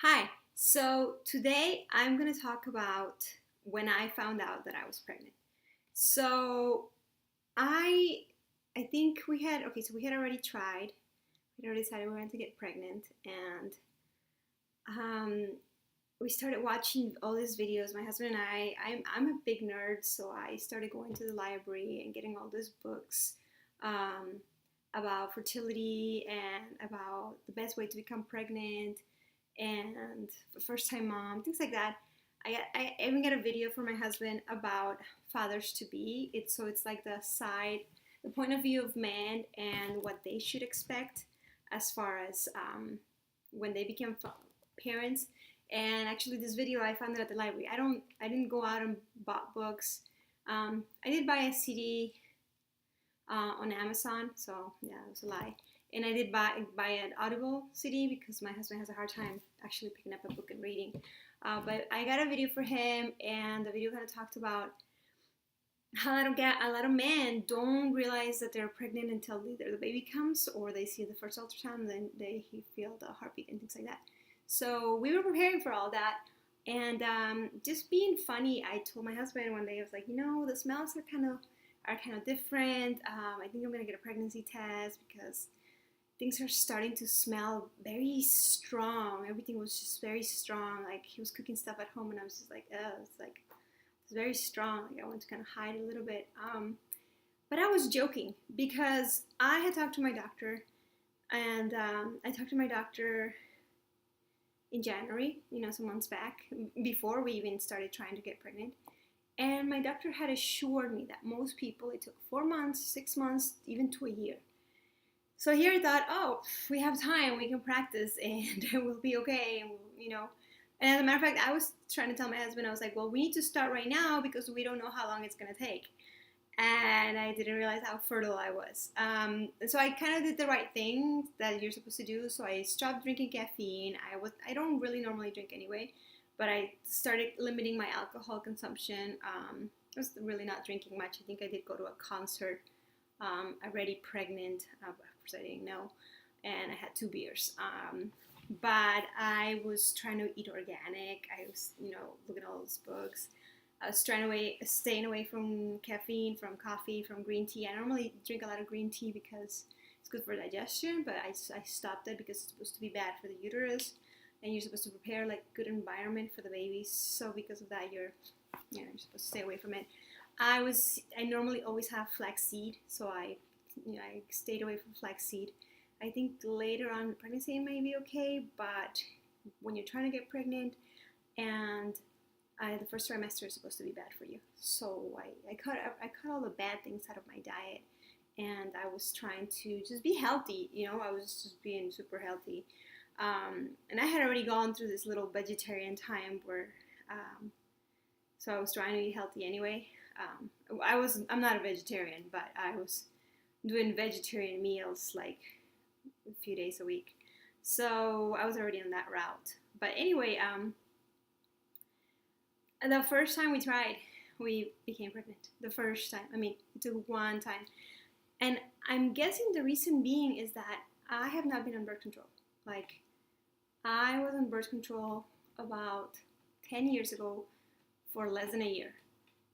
Hi. So today I'm going to talk about when I found out that I was pregnant. So I I think we had already tried. We had already decided we were going to get pregnant, and um, we started watching all these videos. My husband and I'm a big nerd, so I started going to the library and getting all these books um, about fertility and about the best way to become pregnant and first time mom, things like that. I even got a video for my husband about fathers to be. It's like the point of view of men and what they should expect as far as when they become parents. And actually, this video I found it at the library. I didn't go out and bought books. I did buy a CD on Amazon, so yeah, it was a lie. And I did buy an Audible CD because my husband has a hard time actually picking up a book and reading. But I got a video for him, and the video kind of talked about how a lot of men don't realize that they're pregnant until either the baby comes or they see the first ultrasound, and then they feel the heartbeat and things like that. So we were preparing for all that, and just being funny, I told my husband one day, I was like, the smells are kind of different. I think I'm gonna get a pregnancy test because things are starting to smell very strong. Everything was just very strong. Like he was cooking stuff at home, and I was just like, oh, it's very strong. Like I want to kind of hide a little bit. But I was joking because I had talked to my doctor, and I talked to my doctor in January, some months back, before we even started trying to get pregnant. And my doctor had assured me that most people, it took 4 months, 6 months, even to a year. So here I thought, oh, we have time, we can practice, and we'll be okay, And as a matter of fact, I was trying to tell my husband, I was like, well, we need to start right now because we don't know how long it's going to take. And I didn't realize how fertile I was. So I kind of did the right thing that you're supposed to do. So I stopped drinking caffeine. I don't really normally drink anyway, but I started limiting my alcohol consumption. I was really not drinking much. I think I did go to a concert already pregnant. Of course, I didn't know, and I had 2 beers. But I was trying to eat organic. I was, looking at all those books. I was staying away from caffeine, from coffee, from green tea. I normally drink a lot of green tea because it's good for digestion, but I stopped it because it's supposed to be bad for the uterus, and you're supposed to prepare like good environment for the baby. So because of that, you're supposed to stay away from it. I normally always have flaxseed, so I stayed away from flaxseed. I think later on pregnancy may be okay, but when you're trying to get pregnant and the first trimester is supposed to be bad for you. So I cut all the bad things out of my diet, and I was trying to just be healthy. I was just being super healthy. And I had already gone through this little vegetarian time where, so I was trying to eat healthy anyway. I'm not a vegetarian, but I was doing vegetarian meals like a few days a week. So I was already on that route. But anyway, the first time we tried, we became pregnant. The first time. I mean, it took one time. And I'm guessing the reason being is that I have not been on birth control. Like, I was on birth control about 10 years ago for less than a year.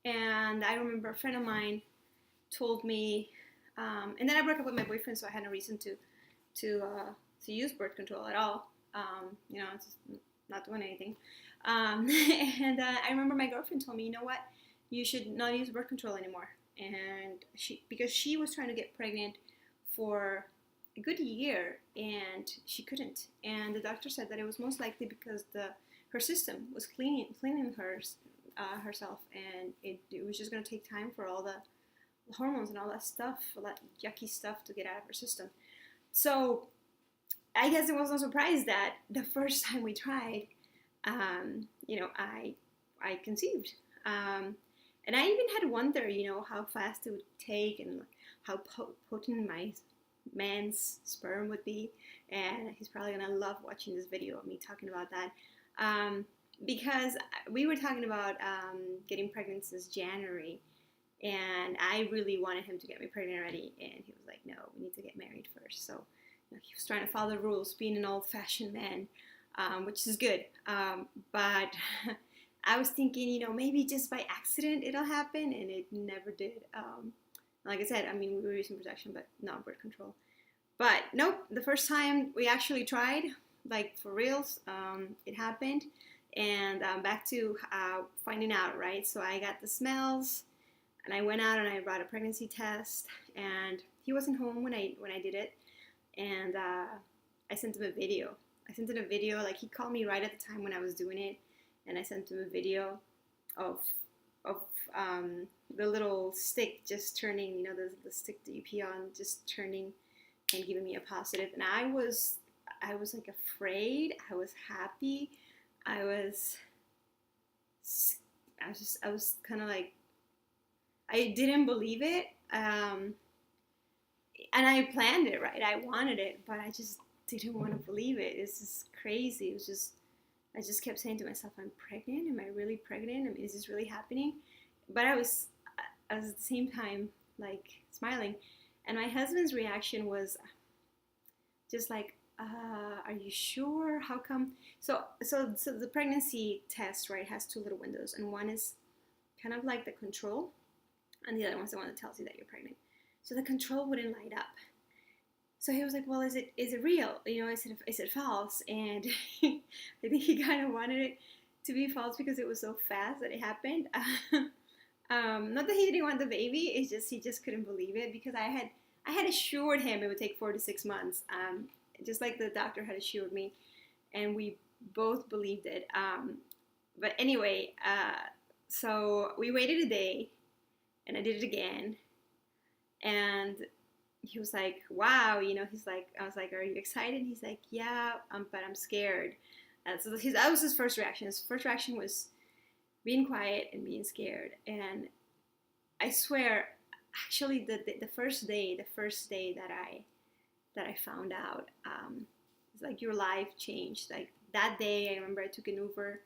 And I remember a friend of mine told me, and then I broke up with my boyfriend, so I had no reason to use birth control at all. It's not doing anything. And I remember my girlfriend told me, you know what, you should not use birth control anymore. And because she was trying to get pregnant for a good year and she couldn't. And the doctor said that it was most likely because her system was cleaning herself, and it was just going to take time for all the hormones and all that stuff, all that yucky stuff to get out of her system. So I guess it was no surprise that the first time we tried, I conceived. And I even had wondered, how fast it would take and how potent my man's sperm would be. And he's probably going to love watching this video of me talking about that. Because we were talking about getting pregnant since January. And I really wanted him to get me pregnant already. And he was like, no, we need to get married first. So he was trying to follow the rules, being an old-fashioned man. which is good. But I was thinking, maybe just by accident it'll happen, and it never did. Like I said, I mean, we were using protection, but not birth control. But nope, the first time we actually tried, like for reals, it happened. And back to finding out, right? So I got the smells, and I went out and I brought a pregnancy test, and he wasn't home when I did it, and I sent him a video. Like he called me right at the time when I was doing it, and I sent him a video of of the little stick just turning, the stick that you pee on just turning and giving me a positive. And I was like afraid. I was happy. I was kind of like, I didn't believe it. And I planned it, right? I wanted it, but I just didn't want to believe it. It's just crazy. I just kept saying to myself, I'm pregnant. Am I really pregnant? I mean, is this really happening? But I was at the same time like smiling. And my husband's reaction was just like, are you sure? How come? So the pregnancy test, right, has two little windows, and one is kind of like the control, and the other one's the one that tells you that you're pregnant. So the control wouldn't light up. So he was like, well, is it real? Is it false? And I think he kind of wanted it to be false because it was so fast that it happened. Not that he didn't want the baby, it's just he just couldn't believe it, because I had assured him it would take 4 to 6 months, just like the doctor had assured me, and we both believed it. But anyway, so we waited a day, and I did it again, and he was like, wow, he's like, I was like, are you excited? He's like, yeah, but I'm scared. So that was his first reaction. His first reaction was being quiet and being scared. And I swear, actually, the first day that I found out, it's like your life changed. Like that day, I remember I took an Uber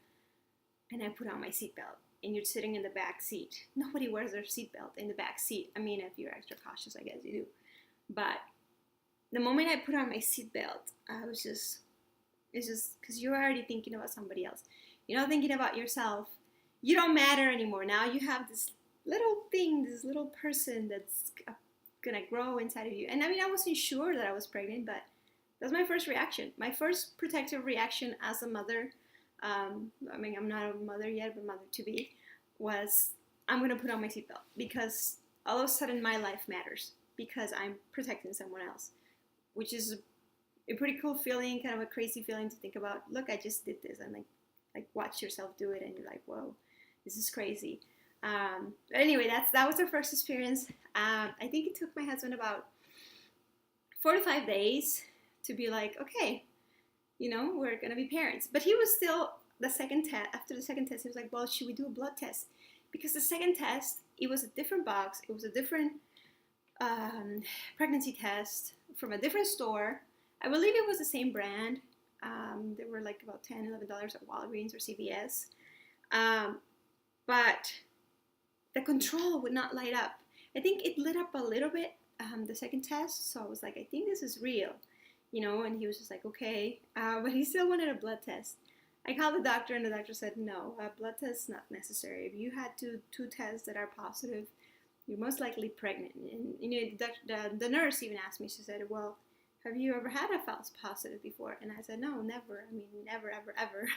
and I put on my seatbelt. And you're sitting in the back seat. Nobody wears their seatbelt in the back seat. I mean, if you're extra cautious, I guess you do. But the moment I put on my seatbelt, it's just because you're already thinking about somebody else. You're not thinking about yourself. You don't matter anymore. Now you have this little thing, this little person that's gonna grow inside of you. And I mean, I wasn't sure that I was pregnant, but that's my first reaction. My first protective reaction as a mother, I mean, I'm not a mother yet, but mother to be, was I'm gonna put on my seatbelt, because all of a sudden my life matters, because I'm protecting someone else, which is a pretty cool feeling, kind of a crazy feeling to think about. Look, I just did this, and like watch yourself do it, and you're like, whoa, this is crazy. But anyway, that was our first experience. I think it took my husband about 4 to 5 days to be like, okay, we're gonna be parents. But he was still after the second test, he was like, well, should we do a blood test? Because the second test, it was a different box, it was a different pregnancy test from a different store. I believe it was the same brand. They were like about $10, $11 at Walgreens or CVS. But the control would not light up. I think it lit up a little bit, the second test. So I was like, I think this is real, and he was just like, okay. But he still wanted a blood test. I called the doctor, and the doctor said, no, a blood test is not necessary. If you had two tests that are positive, you're most likely pregnant. And the nurse even asked me, she said, well, have you ever had a false positive before? And I said, no, never. I mean, never, ever, ever.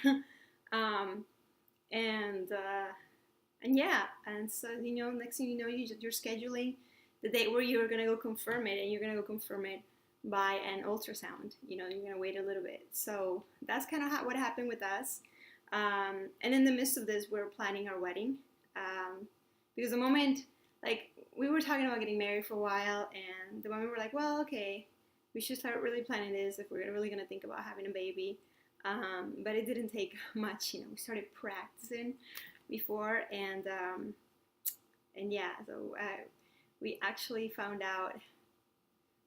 And yeah, and so, next thing you know, you're scheduling the date where you're going to go confirm it, and you're going to go confirm it by an ultrasound. You're going to wait a little bit. So that's kind of what happened with us. And in the midst of this, we're planning our wedding. Because the moment, like, we were talking about getting married for a while, and the moment we're like, well, okay, we should start really planning this if we're really going to think about having a baby. But it didn't take much. We started practicing before, and yeah, so we actually found out,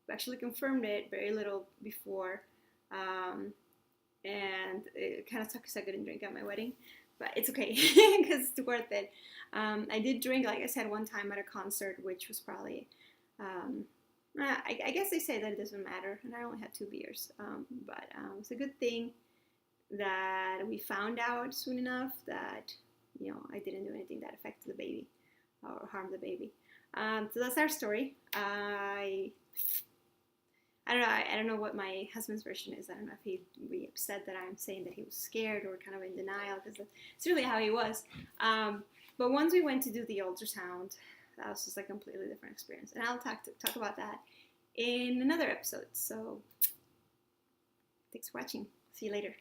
we actually confirmed it very little before, and it kind of sucks I couldn't drink at my wedding, but it's okay, because it's worth it. I did drink, like I said, one time at a concert, which was probably, I guess they say that it doesn't matter, and I only had 2 beers, but it's a good thing. that we found out soon enough that, I didn't do anything that affected the baby or harmed the baby. So that's our story. I don't know. I don't know what my husband's version is. I don't know if he'd be upset that I'm saying that he was scared or kind of in denial, because it's really how he was. But once we went to do the ultrasound, that was just a completely different experience. And I'll talk about that in another episode. So thanks for watching. See you later.